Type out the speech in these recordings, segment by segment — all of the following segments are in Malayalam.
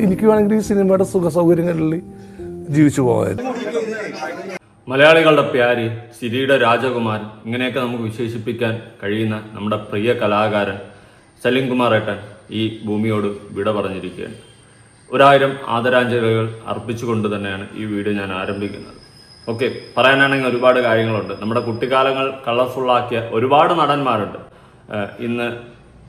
എനിക്ക് വേണമെങ്കിൽ ഈ സിനിമയുടെ സുഖ സൗകര്യങ്ങളിൽ ജീവിച്ചു പോകാമായിരുന്നു. മലയാളികളുടെ പ്യാരി, ചിരിയുടെ രാജകുമാരൻ, ഇങ്ങനെയൊക്കെ നമുക്ക് വിശേഷിപ്പിക്കാൻ കഴിയുന്ന നമ്മുടെ പ്രിയ കലാകാരൻ സലീം കുമാർ ഏട്ടൻ ഈ ഭൂമിയോട് വിട പറഞ്ഞിരിക്കുകയാണ്. 1000 ആദരാഞ്ജലികൾ അർപ്പിച്ചുകൊണ്ട് തന്നെയാണ് ഈ വീഡിയോ ഞാൻ ആരംഭിക്കുന്നത്. ഓക്കെ, പറയാനാണെങ്കിൽ ഒരുപാട് കാര്യങ്ങളുണ്ട്. നമ്മുടെ കുട്ടിക്കാലങ്ങൾ കളർഫുള്ളാക്കിയ ഒരുപാട് നടന്മാരുണ്ട്. ഇന്ന്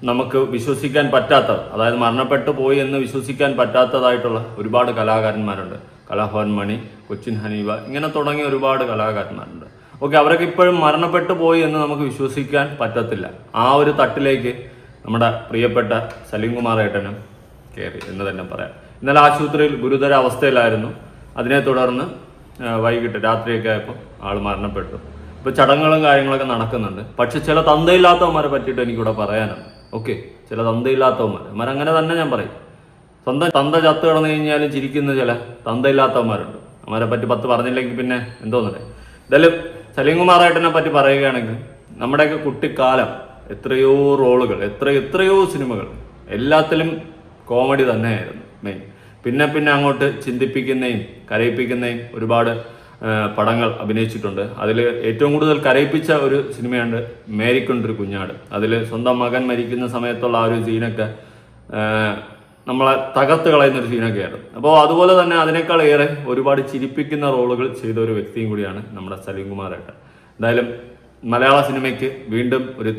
നമുക്ക് വിശ്വസിക്കാൻ പറ്റാത്ത, അതായത് മരണപ്പെട്ടു പോയി എന്ന് വിശ്വസിക്കാൻ പറ്റാത്തതായിട്ടുള്ള ഒരുപാട് കലാകാരന്മാരുണ്ട്. കലാഭവൻ മണി, കൊച്ചിൻ ഹനീഫ, ഇങ്ങനെ തുടങ്ങിയ ഒരുപാട് കലാകാരന്മാരുണ്ട്. ഓക്കെ, അവരൊക്കെ ഇപ്പോഴും മരണപ്പെട്ടു പോയി എന്ന് നമുക്ക് വിശ്വസിക്കാൻ പറ്റത്തില്ല. ആ ഒരു തട്ടിലേക്ക് നമ്മുടെ പ്രിയപ്പെട്ട സലീം കുമാർ ഏട്ടനും കയറി എന്ന് തന്നെ പറയാം. ഇന്നലെ ആശുപത്രിയിൽ ഗുരുതര അവസ്ഥയിലായിരുന്നു. അതിനെ തുടർന്ന് വൈകിട്ട് രാത്രിയൊക്കെ ആയപ്പോൾ ആൾ മരണപ്പെട്ടു. ഇപ്പോൾ ചടങ്ങുകളും കാര്യങ്ങളൊക്കെ നടക്കുന്നുണ്ട്. പക്ഷെ ചില തന്തയില്ലാത്തവന്മാരെ പറ്റിയിട്ട് എനിക്കിവിടെ പറയാനുണ്ട്. ഓക്കെ, ചില തന്തയില്ലാത്തവന്മാർ അങ്ങനെ തന്നെ ഞാൻ പറയും. സ്വന്തം തന്ത ചത്ത് കിടന്നു കഴിഞ്ഞാലും ചിരിക്കുന്ന ചില തന്തയില്ലാത്തവന്മാരുണ്ട്. അവരെ പറ്റി 10 പറഞ്ഞില്ലെങ്കിൽ പിന്നെ എന്തോന്നല്ലേ. എന്തായാലും സലീം കുമാർ ഏട്ടനെ പറ്റി പറയുകയാണെങ്കിൽ നമ്മുടെയൊക്കെ കുട്ടിക്കാലം എത്രയോ റോളുകൾ, എത്രയോ സിനിമകൾ, എല്ലാത്തിലും കോമഡി തന്നെയായിരുന്നു മെയിൻ. പിന്നെ അങ്ങോട്ട് ചിന്തിപ്പിക്കുന്നതും കരയിപ്പിക്കുന്നതും ഒരുപാട് പടങ്ങൾ അഭിനയിച്ചിട്ടുണ്ട്. അതിൽ ഏറ്റവും കൂടുതൽ കരയിപ്പിച്ച ഒരു സിനിമയാണ് മേരിക്കൊണ്ടൊരു കുഞ്ഞാട്. അതിൽ സ്വന്തം മകൻ മരിക്കുന്ന സമയത്തുള്ള ആ ഒരു സീനൊക്കെ നമ്മളെ തകർത്ത് കളയുന്നൊരു സീനൊക്കെയായിരുന്നു. അപ്പോൾ അതുപോലെ തന്നെ അതിനേക്കാൾ ഏറെ ഒരുപാട് ചിരിപ്പിക്കുന്ന റോളുകൾ ചെയ്ത ഒരു വ്യക്തിയും കൂടിയാണ് നമ്മുടെ സലീം കുമാർ ഏട്ടൻ. എന്തായാലും മലയാള സിനിമയ്ക്ക് വീണ്ടും ഒരു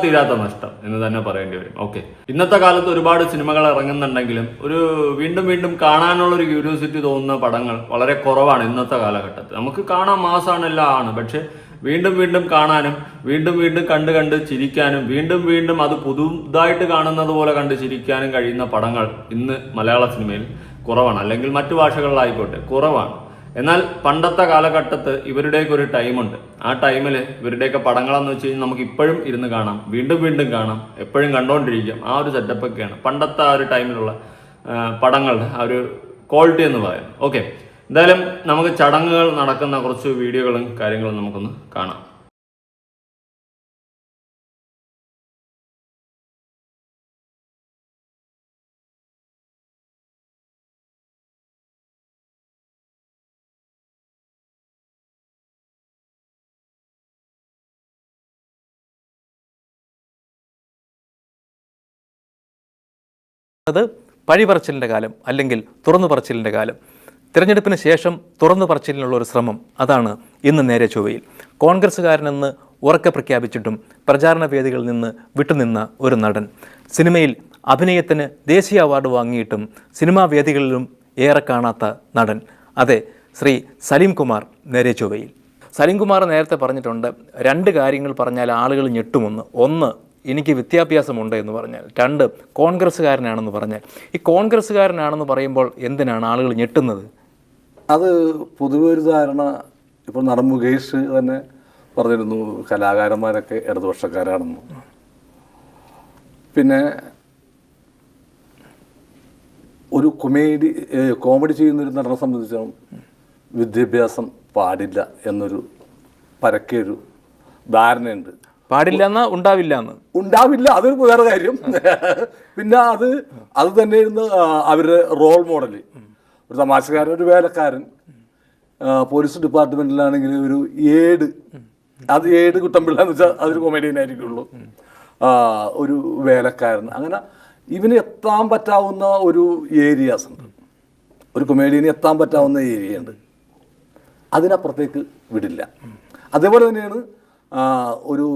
തീരാത്ത നഷ്ടം എന്ന് തന്നെ പറയേണ്ടി വരും. ഓക്കെ, ഇന്നത്തെ കാലത്ത് ഒരുപാട് സിനിമകൾ ഇറങ്ങുന്നുണ്ടെങ്കിലും ഒരു വീണ്ടും കാണാനുള്ള ഒരു ക്യൂരിയോസിറ്റി തോന്നുന്ന പടങ്ങൾ വളരെ കുറവാണ് ഇന്നത്തെ കാലഘട്ടത്തിൽ. നമുക്ക് കാണാൻ മാസമാണ് എല്ലാം ആണ്, പക്ഷെ വീണ്ടും കാണാനും വീണ്ടും കണ്ട് ചിരിക്കാനും വീണ്ടും അത് പുതുതായിട്ട് കാണുന്നത് പോലെ കണ്ട് ചിരിക്കാനും കഴിയുന്ന പടങ്ങൾ ഇന്ന് മലയാള സിനിമയിൽ കുറവാണ്. അല്ലെങ്കിൽ മറ്റു ഭാഷകളിലായിക്കോട്ടെ കുറവാണ്. എന്നാൽ പണ്ടത്തെ കാലഘട്ടത്ത് ഇവരുടെയൊക്കെ ഒരു ടൈമുണ്ട്. ആ ടൈമിൽ ഇവരുടെയൊക്കെ പടങ്ങളെന്ന് വെച്ച് കഴിഞ്ഞാൽ നമുക്ക് ഇപ്പോഴും ഇരുന്ന് കാണാം, വീണ്ടും കാണാം, എപ്പോഴും കണ്ടുകൊണ്ടിരിക്കാം. ആ ഒരു സെറ്റപ്പൊക്കെയാണ് പണ്ടത്തെ ആ ഒരു ടൈമിലുള്ള പടങ്ങളുടെ ആ ഒരു ക്വാളിറ്റി എന്ന് പറയാം. ഓക്കെ, എന്തായാലും നമുക്ക് ചടങ്ങുകൾ നടക്കുന്ന കുറച്ച് വീഡിയോകളും കാര്യങ്ങളും നമുക്കൊന്ന് കാണാം. അത് പഴിപറച്ചിലിൻ്റെ കാലം അല്ലെങ്കിൽ തുറന്നു പറച്ചിലിൻ്റെ കാലം. തിരഞ്ഞെടുപ്പിന് ശേഷം തുറന്നു പറച്ചിലിനുള്ള ഒരു ശ്രമം, അതാണ് ഇന്ന് നേരെ ചൊവ്വയിൽ. കോൺഗ്രസ്സുകാരനെന്ന് ഉറക്കെ പ്രഖ്യാപിച്ചിട്ടും പ്രചാരണ വേദികളിൽ നിന്ന് വിട്ടുനിന്ന ഒരു നടൻ, സിനിമയിൽ അഭിനയത്തിന് ദേശീയ അവാർഡ് വാങ്ങിയിട്ടും സിനിമാ വേദികളിലും ഏറെ കാണാത്ത നടൻ, അതെ, ശ്രീ സലീം കുമാർ നേരെ ചൊവ്വയിൽ. സലീം കുമാർ നേരത്തെ പറഞ്ഞിട്ടുണ്ട്, 2 കാര്യങ്ങൾ പറഞ്ഞാൽ ആളുകൾ ഞെട്ടുമെന്ന്. ഒന്ന്, എനിക്ക് വിദ്യാഭ്യാസമുണ്ട് എന്ന് പറഞ്ഞാൽ. 2, കോൺഗ്രസ്സുകാരനാണെന്ന് പറഞ്ഞാൽ. ഈ കോൺഗ്രസ്സുകാരനാണെന്ന് പറയുമ്പോൾ എന്തിനാണ് ആളുകൾ ഞെട്ടുന്നത്? അത് പൊതുവെ ഒരു ധാരണ. ഇപ്പോൾ നടൻ മുകേഷ് തന്നെ പറഞ്ഞിരുന്നു കലാകാരന്മാരൊക്കെ ഇടതുപക്ഷക്കാരാണെന്ന്. പിന്നെ ഒരു കോമഡി ചെയ്യുന്നൊരു നടനെ സംബന്ധിച്ചും വിദ്യാഭ്യാസം പാടില്ല എന്നൊരു പരക്കെയൊരു ധാരണയുണ്ട്. പാടില്ല എന്നാ ഉണ്ടാവില്ല, അതൊരു വേറെ കാര്യം. പിന്നെ അത് തന്നെയായിരുന്നു അവരുടെ റോൾ മോഡൽ. ഒരു തമാശക്കാരൻ, ഒരു വേലക്കാരൻ, പോലീസ് ഡിപ്പാർട്ട്മെന്റിലാണെങ്കിൽ ഒരു ഏട് കുട്ടമ്പിള്ള എന്ന് വെച്ചാൽ അതൊരു കൊമേഡിയനായിരിക്കുള്ളൂ. ഒരു വേലക്കാരൻ, അങ്ങനെ ഇവന് എത്താൻ പറ്റാവുന്ന ഒരു ഏരിയാസ് ഉണ്ട്. ഒരു കൊമേഡിയന് എത്താൻ പറ്റാവുന്ന ഏരിയ ഉണ്ട്, അതിനപ്പുറത്തേക്ക് വിടില്ല. അതേപോലെ തന്നെയാണ് ഒരു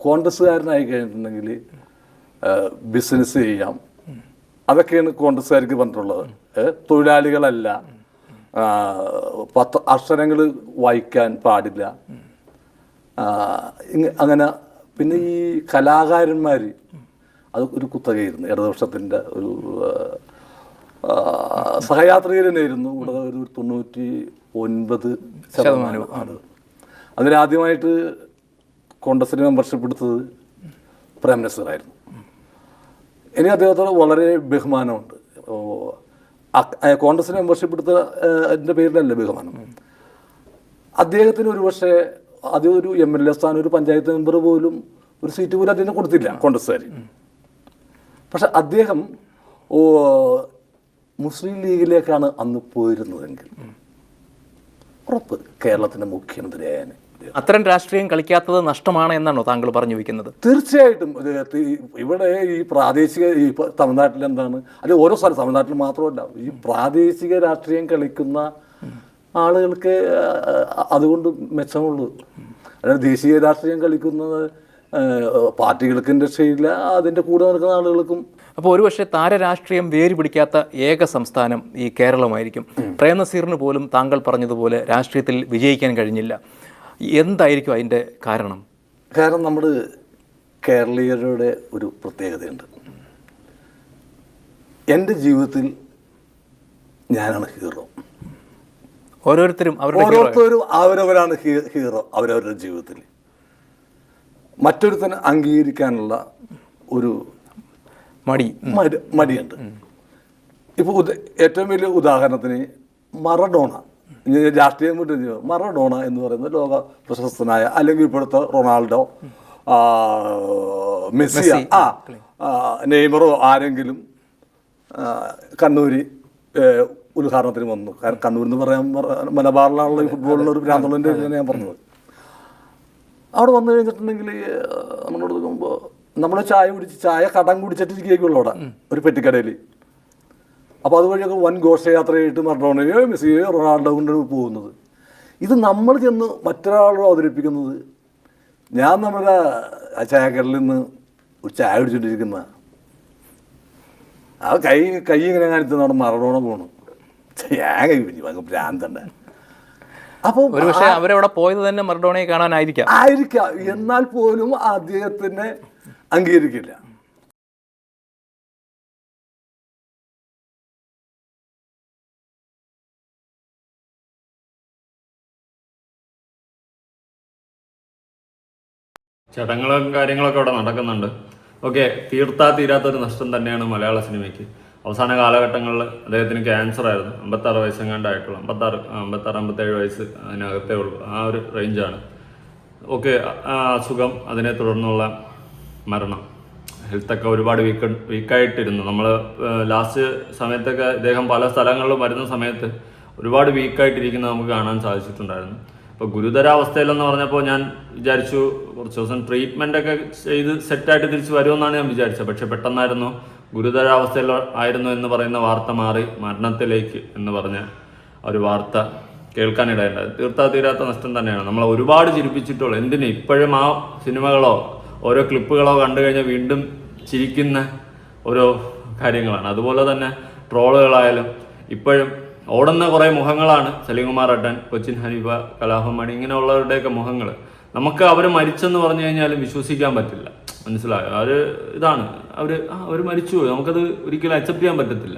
കോൺഗ്രസ്സുകാരനായി കഴിഞ്ഞിട്ടുണ്ടെങ്കിൽ ബിസിനസ് ചെയ്യാം, അതൊക്കെയാണ് കോൺഗ്രസ്സുകാർക്ക് പറഞ്ഞിട്ടുള്ളത്. തൊഴിലാളികളല്ല, 10 അക്ഷരങ്ങൾ വായിക്കാൻ പാടില്ല, അങ്ങനെ. പിന്നെ ഈ കലാകാരന്മാർ അത് ഒരു കുത്തകയായിരുന്നു. ഇടതുപക്ഷത്തിൻ്റെ ഒരു സഹയാത്രികരനായിരുന്നു. കൂടെ ഒരു 99% അതിലാദ്യമായിട്ട് കോൺഗ്രസിന് മെമ്പർഷിപ്പ് എടുത്തത് പ്രൈം മിനിസ്റ്ററായിരുന്നു. എനിക്ക് അദ്ദേഹത്തോട് വളരെ ബഹുമാനമുണ്ട്. കോൺഗ്രസിന് മെമ്പർഷിപ്പ് എടുത്ത എൻ്റെ പേരിലല്ല ബഹുമാനം. അദ്ദേഹത്തിന് ഒരുപക്ഷെ അതൊരു MLA സ്ഥാനം, ഒരു പഞ്ചായത്ത് മെമ്പർ പോലും ഒരു സീറ്റ് പോലും അദ്ദേഹം കൊടുത്തില്ല കോൺഗ്രസ്സുകാർ. പക്ഷെ അദ്ദേഹം മുസ്ലിം ലീഗിലേക്കാണ് അന്ന് പോയിരുന്നതെങ്കിൽ ഉറപ്പ് കേരളത്തിൻ്റെ മുഖ്യമന്ത്രിയായാലും. അത്തരം രാഷ്ട്രീയം കളിക്കാത്തത് നഷ്ടമാണ് എന്നാണോ താങ്കൾ പറഞ്ഞു വയ്ക്കുന്നത്? തീർച്ചയായിട്ടും. ഇവിടെ ഈ പ്രാദേശിക ഈ തമിഴ്നാട്ടിൽ എന്താണ്, അല്ലെങ്കിൽ ഓരോ സ്ഥലം, തമിഴ്നാട്ടിൽ മാത്രമല്ല, ഈ പ്രാദേശിക രാഷ്ട്രീയം കളിക്കുന്ന ആളുകൾക്ക് അതുകൊണ്ട് മെച്ചമുള്ളൂ. അതായത് ദേശീയ രാഷ്ട്രീയം കളിക്കുന്നത് പാർട്ടികൾക്കും രക്ഷയില്ല, അതിൻ്റെ കൂടെ നടക്കുന്ന ആളുകൾക്കും. അപ്പോൾ ഒരുപക്ഷെ താരരാഷ്ട്രീയം വേര് പിടിക്കാത്ത ഏക സംസ്ഥാനം ഈ കേരളമായിരിക്കും. പ്രേംനസീറിന് പോലും താങ്കൾ പറഞ്ഞതുപോലെ രാഷ്ട്രീയത്തിൽ വിജയിക്കാൻ കഴിഞ്ഞില്ല. എന്തായിരിക്കും അതിൻ്റെ കാരണം? കാരണം നമ്മൾ കേരളീയരുടെ ഒരു പ്രത്യേകതയുണ്ട്. എൻ്റെ ജീവിതത്തിൽ ഞാനാണ് ഹീറോ. ഓരോരുത്തരും അവരവരാണ് ഹീറോ അവരവരുടെ ജീവിതത്തിൽ. മറ്റൊരുത്തനെ അംഗീകരിക്കാനുള്ള ഒരു മടിയുണ്ട്. ഇപ്പോൾ ഏറ്റവും വലിയ ഉദാഹരണത്തിന് മറഡോണ, രാഷ്ട്രീയം മറഡോണ എന്ന് പറയുന്ന ലോക പ്രശസ്തനായ, അല്ലെങ്കിൽ ഇപ്പോഴത്തെ റൊണാൾഡോ, മെസ്സി, നെയ്മറോ ആരെങ്കിലും കണ്ണൂര് ഉദ്ഘാടനത്തിന് വന്നു. കാരണം കണ്ണൂർ എന്ന് പറയാൻ മലബാറിലാണുള്ള ഫുട്ബോളിന് ഒരു ഭ്രാന്തളിൻ്റെ ഞാൻ പറഞ്ഞത്. അവിടെ വന്നു കഴിഞ്ഞിട്ടുണ്ടെങ്കിൽ നമ്മളോട് നോക്കുമ്പോൾ നമ്മൾ ചായ കടം കുടിച്ചിട്ടിരിക്കുള്ളൂ അവിടെ ഒരു പെട്ടിക്കടയിൽ. അപ്പോൾ അതുവഴിയൊക്കെ വൻ ഘോഷയാത്രയായിട്ട് മറഡോണയോ മെസ്സിയോ റൊണാൾഡോ കൊണ്ട് പോകുന്നത്. ഇത് നമ്മൾ ചെന്ന് മറ്റൊരാളോ അവതരിപ്പിക്കുന്നത്, ഞാൻ നമ്മുടെ ചായക്കടലിൽ നിന്ന് ഒരു ചായ കുടിച്ചിട്ടിരിക്കുന്ന ആ കൈ ഇങ്ങനെ കാണിച്ചത് അവിടെ മറഡോണ പോകണം, ഞാൻ കൈ പിടിച്ചു അങ്ങ് ഭ്രാന്തണ്ട. അപ്പോൾ ഒരുപക്ഷെ അവരവിടെ പോയത് തന്നെ മറഡോണയെ കാണാനായിരിക്കാം. എന്നാൽ പോലും അദ്ദേഹത്തിനെ അംഗീകരിക്കില്ല. ചടങ്ങുകളും കാര്യങ്ങളൊക്കെ അവിടെ നടക്കുന്നുണ്ട്. ഓക്കെ, തീരാത്തൊരു നഷ്ടം തന്നെയാണ് മലയാള സിനിമയ്ക്ക്. അവസാന കാലഘട്ടങ്ങളിൽ അദ്ദേഹത്തിന് ക്യാൻസർ ആയിരുന്നു. 56 വയസ്സെങ്ങാണ്ടായിട്ടുള്ളൂ. 57 വയസ്സ് അതിനകത്തേ ഉള്ളൂ. ആ ഒരു റേഞ്ചാണ്. ഓക്കെ, അസുഖം, അതിനെ തുടർന്നുള്ള മരണം, ഹെൽത്തൊക്കെ ഒരുപാട് വീക്കായിട്ടിരുന്നു. നമ്മൾ ലാസ്റ്റ് സമയത്തൊക്കെ ഇദ്ദേഹം പല സ്ഥലങ്ങളിലും വരുന്ന സമയത്ത് ഒരുപാട് വീക്കായിട്ടിരിക്കുന്നത് നമുക്ക് കാണാൻ സാധിച്ചിട്ടുണ്ടായിരുന്നു. അപ്പോൾ ഗുരുതരാവസ്ഥയിലെന്ന് പറഞ്ഞപ്പോൾ ഞാൻ വിചാരിച്ചു കുറച്ച് ദിവസം ട്രീറ്റ്മെൻറ്റൊക്കെ ചെയ്ത് സെറ്റായിട്ട് തിരിച്ച് വരുമെന്നാണ് ഞാൻ വിചാരിച്ചത്. പക്ഷെ പെട്ടെന്നായിരുന്നു ഗുരുതരാവസ്ഥയിൽ ആയിരുന്നു എന്ന് പറയുന്ന വാർത്ത മാറി മരണത്തിലേക്ക് എന്ന് പറഞ്ഞ ഒരു വാർത്ത കേൾക്കാനിടയുണ്ടായത്. തീരാത്ത നഷ്ടം തന്നെയാണ്. നമ്മളെ ഒരുപാട് ചിരിപ്പിച്ചിട്ടുള്ളൂ. എന്തിന് ഇപ്പോഴും ആ സിനിമകളോ ഓരോ ക്ലിപ്പുകളോ കണ്ടു കഴിഞ്ഞാൽ വീണ്ടും ചിരിക്കുന്ന ഓരോ കാര്യങ്ങളാണ്. അതുപോലെ തന്നെ ട്രോളുകളായാലും ഇപ്പോഴും ഓടുന്ന കുറേ മുഖങ്ങളാണ്. സലീംകുമാർ ഏട്ടൻ, കൊച്ചിൻ ഹനീഫ, കലാഭവൻ മണി, ഇങ്ങനെയുള്ളവരുടെയൊക്കെ മുഖങ്ങൾ. നമുക്ക് അവർ മരിച്ചെന്ന് പറഞ്ഞു കഴിഞ്ഞാലും വിശ്വസിക്കാൻ പറ്റില്ല. മനസ്സിലായോ? ഇതാണ് അവർ മരിച്ചു പോയി, നമുക്കത് ഒരിക്കലും അക്സെപ്റ്റ് ചെയ്യാൻ പറ്റത്തില്ല.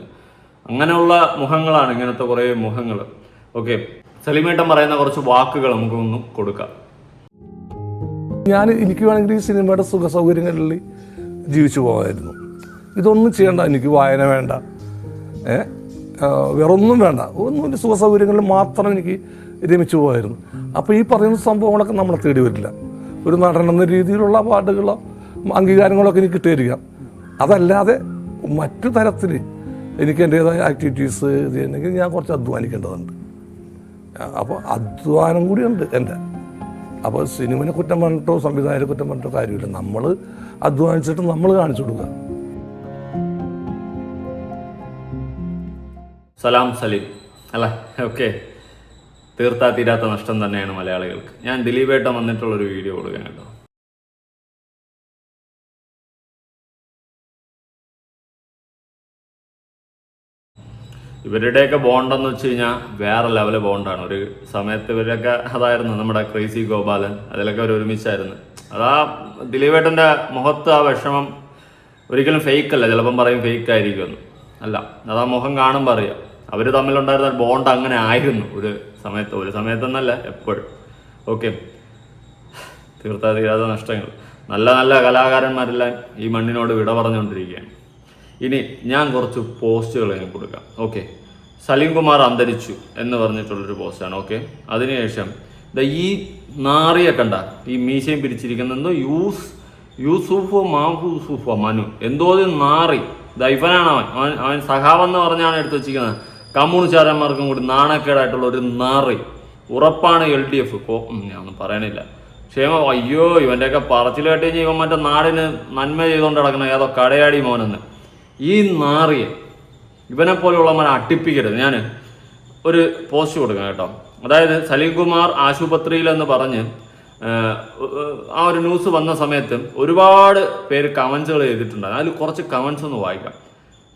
അങ്ങനെയുള്ള മുഖങ്ങളാണ് ഇങ്ങനത്തെ കുറേ മുഖങ്ങൾ. ഓക്കെ, സലീമേട്ടൻ പറയുന്ന കുറച്ച് വാക്കുകൾ നമുക്കൊന്ന് കൊടുക്കാം. എനിക്ക് വേണമെങ്കിൽ ഈ സിനിമയുടെ സുഖ സൗകര്യങ്ങളിൽ ജീവിച്ചു പോകാമായിരുന്നു. ഇതൊന്നും ചെയ്യണ്ട, എനിക്ക് വായന വേണ്ട, വേറൊന്നും വേണ്ട, ഒന്നും സുഖ സൗകര്യങ്ങളിൽ മാത്രം എനിക്ക് രമിച്ചു പോകായിരുന്നു. അപ്പോൾ ഈ പറയുന്ന സംഭവങ്ങളൊക്കെ നമ്മളെ തേടി വരില്ല. ഒരു നടൻ എന്ന രീതിയിലുള്ള അവാർഡുകളോ അംഗീകാരങ്ങളൊക്കെ എനിക്ക് കിട്ടിയിരിക്കാം. അതല്ലാതെ മറ്റു തരത്തിൽ എനിക്ക് എൻ്റേതായ ആക്ടിവിറ്റീസ് ഇത് ചെയ്യണമെങ്കിൽ ഞാൻ കുറച്ച് അധ്വാനിക്കേണ്ടതുണ്ട്. അപ്പോൾ അധ്വാനം കൂടിയുണ്ട് എൻ്റെ. അപ്പോൾ സിനിമനെ കുറ്റം പറഞ്ഞിട്ടോ സംവിധായകരെ കുറ്റം പറഞ്ഞിട്ടോ കാര്യമില്ല. നമ്മൾ അധ്വാനിച്ചിട്ട് നമ്മൾ കാണിച്ചു കൊടുക്കുക. സലാം സലീം അല്ലേ? ഓക്കെ, തീരാത്ത നഷ്ടം തന്നെയാണ് മലയാളികൾക്ക്. ഞാൻ ദിലീപേട്ടൻ വന്നിട്ടുള്ളൊരു വീഡിയോ കൊടുക്കാൻ കേട്ടോ. ഇവരുടെയൊക്കെ ബോണ്ടെന്ന് വെച്ച് കഴിഞ്ഞാൽ വേറെ ലെവല് ബോണ്ടാണ്. ഒരു സമയത്ത് ഇവരൊക്കെ അതായിരുന്നു നമ്മുടെ ക്രേസി ഗോപാലൻ, അതിലൊക്കെ അവർ ഒരുമിച്ചായിരുന്നു. അതാ ദിലീപേട്ടൻ്റെ മുഖത്ത് ആ വിഷമം ഒരിക്കലും ഫേക്ക് അല്ല. ചിലപ്പം പറയും ഫേക്ക് ആയിരിക്കുമെന്ന്. അല്ല, അതാ മുഖം കാണുമ്പോൾ അറിയാം. അവർ തമ്മിലുണ്ടായിരുന്ന ബോണ്ട് അങ്ങനെ ആയിരുന്നു ഒരു സമയത്തെന്നല്ല എപ്പോഴും. ഓക്കെ, തീരാത്ത നഷ്ടങ്ങൾ. നല്ല നല്ല കലാകാരന്മാരെല്ലാം ഈ മണ്ണിനോട് വിട പറഞ്ഞുകൊണ്ടിരിക്കുകയാണ്. ഇനി ഞാൻ കുറച്ച് പോസ്റ്റുകൾ ഞാൻ കൊടുക്കാം. ഓക്കെ, സലീംകുമാർ അന്തരിച്ചു എന്ന് പറഞ്ഞിട്ടുള്ളൊരു പോസ്റ്റാണ്. ഓക്കെ, അതിനുശേഷം ഈ നാറിയെ കണ്ട ഈ മീശയും പിരിച്ചിരിക്കുന്ന യൂസുഫോ മാഹൂസുഫോ മനു എന്തോതി നാറി ദൈവനാണ് അവൻ സഖാവെന്ന് പറഞ്ഞാണ് എടുത്ത് വെച്ചിരിക്കുന്നത്. കമ്മ്യൂണിസ്റ്റുകാരന്മാർക്കും കൂടി നാണക്കേടായിട്ടുള്ള ഒരു നാറി. ഉറപ്പാണ് LDF. ഞാനൊന്നും പറയണില്ല. ക്ഷേമ അയ്യോ ഇവൻ്റെയൊക്കെ പറച്ചിൽ കേട്ട് കഴിഞ്ഞാൽ ഇവൻ മറ്റേ നാടിന് നന്മ ചെയ്തുകൊണ്ട് കിടക്കണം ഏതോ കടയാടി മോനെന്ന്. ഈ നാറിയെ ഇവനെ പോലെയുള്ളവന്മാരെ അട്ടിപ്പിക്കരുത്. ഞാൻ ഒരു പോസ്റ്റ് കൊടുക്കാം കേട്ടോ. അതായത് സലീംകുമാർ ആശുപത്രിയിലെന്ന് പറഞ്ഞ് ആ ഒരു ന്യൂസ് വന്ന സമയത്ത് ഒരുപാട് പേര് കമൻസുകൾ ചെയ്തിട്ടുണ്ട്. അതിൽ കുറച്ച് കമൻസ് ഒന്ന് വായിക്കാം.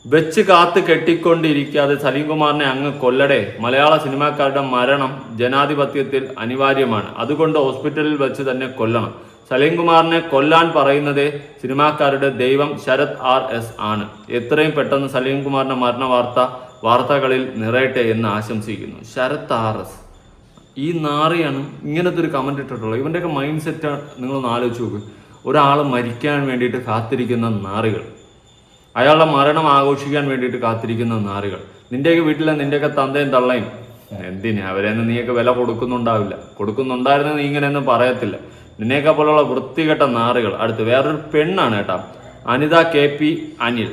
വെച്ച് കാത്ത് കെട്ടിക്കൊണ്ടിരിക്കാതെ സലീംകുമാറിനെ അങ്ങ് കൊല്ലടേ. മലയാള സിനിമാക്കാരുടെ മരണം ജനാധിപത്യത്തിൽ അനിവാര്യമാണ്. അതുകൊണ്ട് ഹോസ്പിറ്റലിൽ വെച്ച് തന്നെ കൊല്ലണം. സലീംകുമാറിനെ കൊല്ലാൻ പറയുന്നതേ സിനിമാക്കാരുടെ ദൈവം ശരത് RS ആണ്. എത്രയും പെട്ടെന്ന് സലീംകുമാറിന്റെ മരണ വാർത്തകളിൽ നിറയട്ടെ എന്ന് ആശംസിക്കുന്നു. ശരത് RS ഈ നാറിയാണ് ഇങ്ങനത്തെ ഒരു കമന്റ് ഇട്ടിട്ടുള്ളത്. ഇവൻ്റെയൊക്കെ മൈൻഡ് സെറ്റ് നിങ്ങളൊന്ന് ആലോചിച്ച് നോക്ക്. ഒരാൾ മരിക്കാൻ വേണ്ടിയിട്ട് കാത്തിരിക്കുന്ന നാറികൾ, അയാളുടെ മരണം ആഘോഷിക്കാൻ വേണ്ടിയിട്ട് കാത്തിരിക്കുന്ന നാറികൾ. നിന്റെയൊക്കെ വീട്ടിലെ നിന്റെയൊക്കെ തന്തയും തള്ളയും എന്തിന് അവരെയൊന്നും നീയൊക്കെ വില കൊടുക്കുന്നുണ്ടാവില്ല. കൊടുക്കുന്നുണ്ടായിരുന്നു നീ ഇങ്ങനെയൊന്നും പറയത്തില്ല. നിന്നെയൊക്കെ പോലുള്ള വൃത്തികെട്ട നാറികൾ. അടുത്ത് വേറൊരു പെണ്ണാണ് കേട്ടാ, അനിത KP അനിൽ.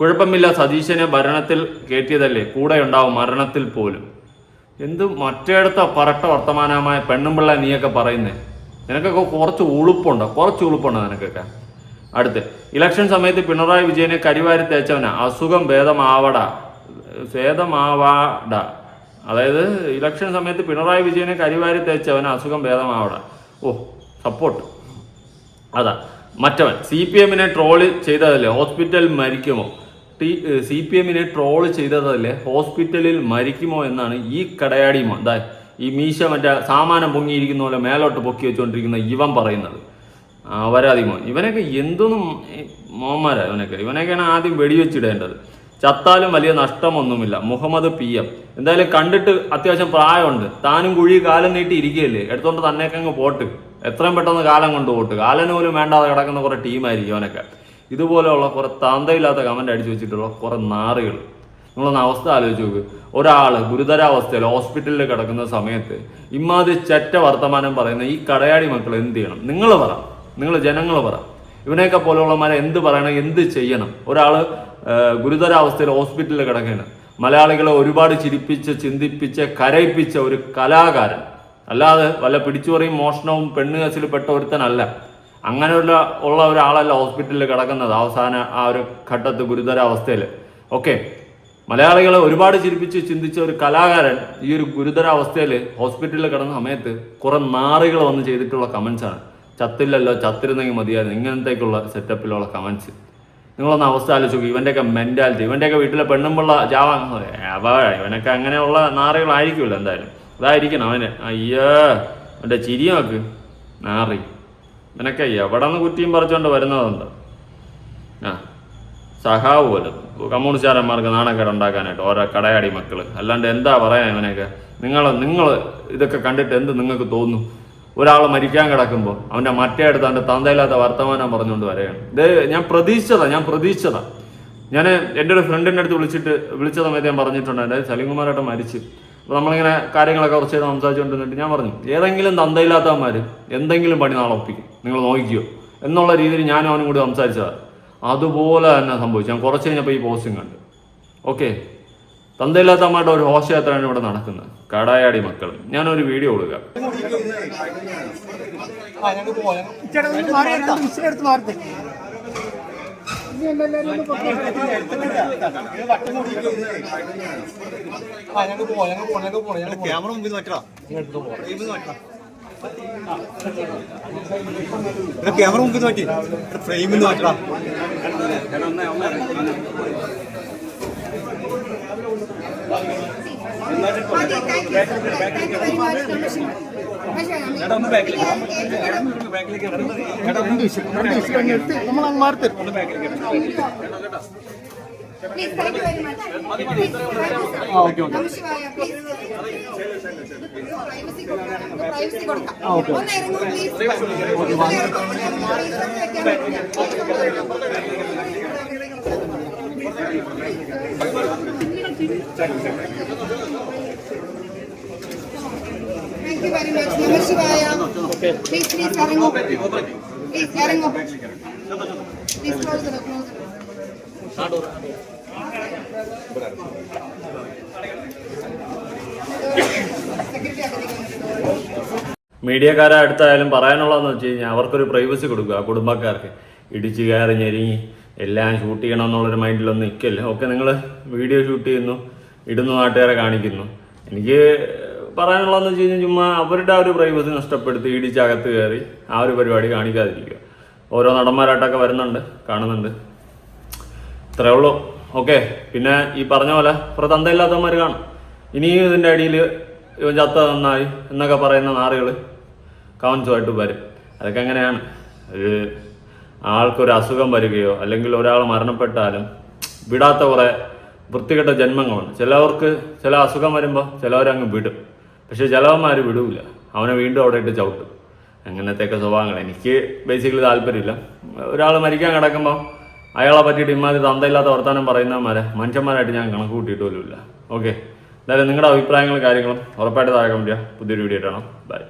കുഴപ്പമില്ല, സതീശനെ ഭരണത്തിൽ കയറ്റിയതല്ലേ, കൂടെ ഉണ്ടാവും മരണത്തിൽ പോലും. എന്ത് മറ്റേടത്ത പറട്ട വർത്തമാനമായ പെണ്ണുമ്പിള്ള നീയൊക്കെ പറയുന്നേ. നിനക്കൊക്കെ കുറച്ച് ഉളുപ്പുണ്ടോ നിനക്കൊക്കെ. അടുത്ത് ഇലക്ഷൻ സമയത്ത് പിണറായി വിജയനെ കരിവാരി തേച്ചവനാ, അസുഖം ഭേദമാവട. അതായത് ഇലക്ഷൻ സമയത്ത് പിണറായി വിജയനെ കരിവാരി തേച്ചവനാ, അസുഖം ഭേദമാവട. സപ്പോർട്ട് അതാ. മറ്റവൻ CPM-നെ ട്രോള് ചെയ്തതല്ലേ ഹോസ്പിറ്റലിൽ മരിക്കുമോ? CPM-നെ ട്രോള് ചെയ്തതല്ലേ ഹോസ്പിറ്റലിൽ മരിക്കുമോ എന്നാണ് ഈ കടയാടിമോ ഈ മീശ മറ്റേ സാമാനം പൊങ്ങിയിരിക്കുന്ന പോലെ മേലോട്ട് പൊക്കി വെച്ചുകൊണ്ടിരിക്കുന്ന ഇവൻ പറയുന്നത്. വരാതിമോ ഇവനൊക്കെ എന്തൊന്നും മോന്മാരാ ഇവനൊക്കെയാണ് ആദ്യം വെടിവെച്ചിടേണ്ടത്. ചത്താലും വലിയ നഷ്ടമൊന്നുമില്ല. മുഹമ്മദ് PM എന്തായാലും കണ്ടിട്ട് അത്യാവശ്യം പ്രായമുണ്ട്. താനും കുഴി കാലം നീട്ടി ഇരിക്കുകയല്ലേ, എടുത്തോണ്ട് തന്നേക്കങ്ങ് പോട്ട്. എത്രയും പെട്ടെന്ന് കാലം കൊണ്ട് പോട്ട്. കാലന് പോലും വേണ്ടാതെ കിടക്കുന്ന കുറെ ടീമായിരിക്കും അവനൊക്കെ. ഇതുപോലെയുള്ള കുറെ തന്തയില്ലാത്ത കമന്റ് അടിച്ചു വെച്ചിട്ടുള്ള കുറെ നാറികൾ. നിങ്ങളൊന്ന് അവസ്ഥ ആലോചിച്ച് നോക്ക്. ഒരാൾ ഗുരുതരാവസ്ഥയിൽ ഹോസ്പിറ്റലിൽ കിടക്കുന്ന സമയത്ത് ഇമാതിരി ചെറ്റ വർത്തമാനം പറയുന്ന ഈ കടയാടി മക്കൾ എന്ത് ചെയ്യണം? നിങ്ങൾ ജനങ്ങൾ പറ. ഇവനെയൊക്കെ പോലെയുള്ളമാരെ എന്ത് പറയണം, എന്ത് ചെയ്യണം? ഒരാൾ ഗുരുതരാവസ്ഥയിൽ ഹോസ്പിറ്റലിൽ കിടക്കുകയാണ്. മലയാളികളെ ഒരുപാട് ചിരിപ്പിച്ച് ചിന്തിപ്പിച്ച് കരയിപ്പിച്ച ഒരു കലാകാരൻ, അല്ലാതെ വല്ല പിടിച്ചുപറിയും മോഷണവും പെണ്ണുകസിൽ പെട്ട ഒരുത്തനല്ല. അങ്ങനെയുള്ള ഒരാളല്ല ഹോസ്പിറ്റലിൽ കിടക്കുന്നത് അവസാന ആ ഒരു ഘട്ടത്ത് ഗുരുതരാവസ്ഥയിൽ. മലയാളികളെ ഒരുപാട് ചിരിപ്പിച്ച് ചിന്തിച്ച ഒരു കലാകാരൻ ഈ ഒരു ഗുരുതരാവസ്ഥയിൽ ഹോസ്പിറ്റലിൽ കിടന്ന സമയത്ത് കുറെ നാറികൾ വന്ന് ചെയ്തിട്ടുള്ള കമൻസാണ്. ചത്തില്ലല്ലോ, ചത്തിരുന്നെങ്കിൽ മതിയായിരുന്നു, ഇങ്ങനത്തേക്കുള്ള സെറ്റപ്പിലുള്ള കമൻസ്. നിങ്ങളൊന്ന് അവസ്ഥ ആലോചിച്ചു. ഇവൻ്റെയൊക്കെ മെൻറ്റാലിറ്റി, ഇവൻ്റെയൊക്കെ വീട്ടിലെ പെണ്ണുമ്പുള്ള ജാവാൻ ഇവനൊക്കെ അങ്ങനെയുള്ള നാറികളായിരിക്കുമല്ലോ എന്തായാലും. അതായിരിക്കണം അവന്. അയ്യോ അവൻ്റെ ചിരി നോക്ക്, നാറി. ഇവനൊക്കെ എവിടെ നിന്ന് കുറ്റിയും പറിച്ചുകൊണ്ട് വരുന്നതുണ്ട്. സഹാവ് പോലെ കമ്മ്യൂണിസ്റ്റുകാരന്മാർക്ക് നാണക്കേട് ഉണ്ടാക്കാനായിട്ട് ഓരോ കടയാടി മക്കൾ. അല്ലാണ്ട് എന്താ പറയാൻ ഇവനൊക്കെ? നിങ്ങൾ ഇതൊക്കെ കണ്ടിട്ട് എന്ത് നിങ്ങൾക്ക് തോന്നുന്നു? ഒരാൾ മരിക്കാൻ കിടക്കുമ്പോൾ അവൻ്റെ മറ്റേ അടുത്ത് അവൻ്റെ തന്തയില്ലാത്ത വർത്തമാനം പറഞ്ഞുകൊണ്ട് വരികയാണ്. ഇത് ഞാൻ പ്രതീക്ഷിച്ചതാ. ഞാൻ എൻ്റെ ഒരു ഫ്രണ്ടിൻ്റെ അടുത്ത് വിളിച്ച സമയത്ത് ഞാൻ പറഞ്ഞിട്ടുണ്ട്, അതായത് സലീംകുമാറായിട്ട് മരിച്ച്. അപ്പോൾ നമ്മളിങ്ങനെ കാര്യങ്ങളൊക്കെ കുറച്ച് നേരം സംസാരിച്ചുകൊണ്ടിരുന്നിട്ട് ഞാൻ പറഞ്ഞു, ഏതെങ്കിലും തന്തയില്ലാത്തവന്മാർ എന്തെങ്കിലും പണി നാളെ ഒപ്പിക്കും, നിങ്ങൾ നോക്കിയോ എന്നുള്ള രീതിയിൽ ഞാനും അവനും കൂടി സംസാരിച്ചതാണ്. അതുപോലെ തന്നെ സംഭവിച്ചു. ഞാൻ കുറച്ച് കഴിഞ്ഞപ്പോൾ ഈ പോസ്റ്റിംഗ് കണ്ട്. തന്തയില്ലാത്തമ്മയുടെ ഒരു ഘോഷയാത്രയാണ് ഇവിടെ നടക്കുന്നത്. കടായാടി മക്കൾ. ഞാനൊരു വീഡിയോ കൊടുക്കാം. ക്യാമറ മുമ്പിൽ മാറ്റാ, ക്യാമറ മുമ്പിൽ മാറ്റി ഫ്രെയിമിൽ മാറ്റാ. Please, thank you very much. Thank you very much. Namah Shivaya. Please, Sarangu. Please, ഇറങ്ങോ. Please close the door, close the door. Security അകത്തേക്ക് വന്നിട്ട്. മീഡിയക്കാരെ അടുത്തായാലും പറയാനുള്ളതെന്ന് വെച്ച് കഴിഞ്ഞാൽ അവർക്കൊരു പ്രൈവസി കൊടുക്കുക കുടുംബക്കാർക്ക്. ഇടിച്ച് കയറി ഞെരുങ്ങി എല്ലാം ഷൂട്ട് ചെയ്യണം എന്നുള്ളൊരു മൈൻഡിലൊന്നും നിൽക്കല്ലേ. ഓക്കെ, നിങ്ങൾ വീഡിയോ ഷൂട്ട് ചെയ്യുന്നു, ഇടുന്നു, നാട്ടുകാരെ കാണിക്കുന്നു. എനിക്ക് പറയാനുള്ളതെന്ന് വെച്ച് കഴിഞ്ഞാൽ ചുമ്മാ അവരുടെ ആ ഒരു പ്രൈവസി നഷ്ടപ്പെടുത്തി ഇടിച്ചകത്ത് കയറി ആ ഒരു പരിപാടി കാണിക്കാതിരിക്കുക. ഓരോ നടന്മാരായിട്ടൊക്കെ വരുന്നുണ്ട്, കാണുന്നുണ്ട്. ഇത്രയേ ഉള്ളൂ. ഓക്കെ, പിന്നെ ഈ പറഞ്ഞ പോലെ കുറേ തന്തയില്ലാത്തവന്മാർ കാണും. ഇനിയും ഇതിൻ്റെ അടിയിൽ ഇവൻ ചത്ത നന്നായി എന്നൊക്കെ പറയുന്ന നാറുകൾ കമൻസുമായിട്ട് വരും. അതൊക്കെ എങ്ങനെയാണ്, ഒരു ആൾക്കൊരു അസുഖം വരികയോ അല്ലെങ്കിൽ ഒരാൾ മരണപ്പെട്ടാലും വിടാത്ത കുറേ വൃത്തികെട്ട ജന്മങ്ങളാണ്. ചിലവർക്ക് ചില അസുഖം വരുമ്പോൾ ചിലവരങ്ങ് വിടും, പക്ഷെ ചിലവന്മാർ വിടൂല, അവനെ വീണ്ടും അവിടെ ഇട്ട് ചവിട്ടും. അങ്ങനത്തെയൊക്കെ സ്വഭാവങ്ങൾ എനിക്ക് ബേസിക്കലി താല്പര്യമില്ല. ഒരാൾ മരിക്കാൻ കിടക്കുമ്പോൾ അയാളെ പറ്റിയിട്ട് ഇമാതിരി തന്തയില്ലാത്ത വർത്താനം പറയുന്നവന്മാരെ മനുഷ്യന്മാരായിട്ട് ഞാൻ കണക്ക് കൂട്ടിയിട്ട് പോലുമില്ല. ഓക്കെ, എന്തായാലും നിങ്ങളുടെ അഭിപ്രായങ്ങളും കാര്യങ്ങളും ഉറപ്പായിട്ട് താഴെ കമന്റ് ചെയ്യുക. പുതിയൊരു വീഡിയോ ആയിട്ടാണ്. ബൈ.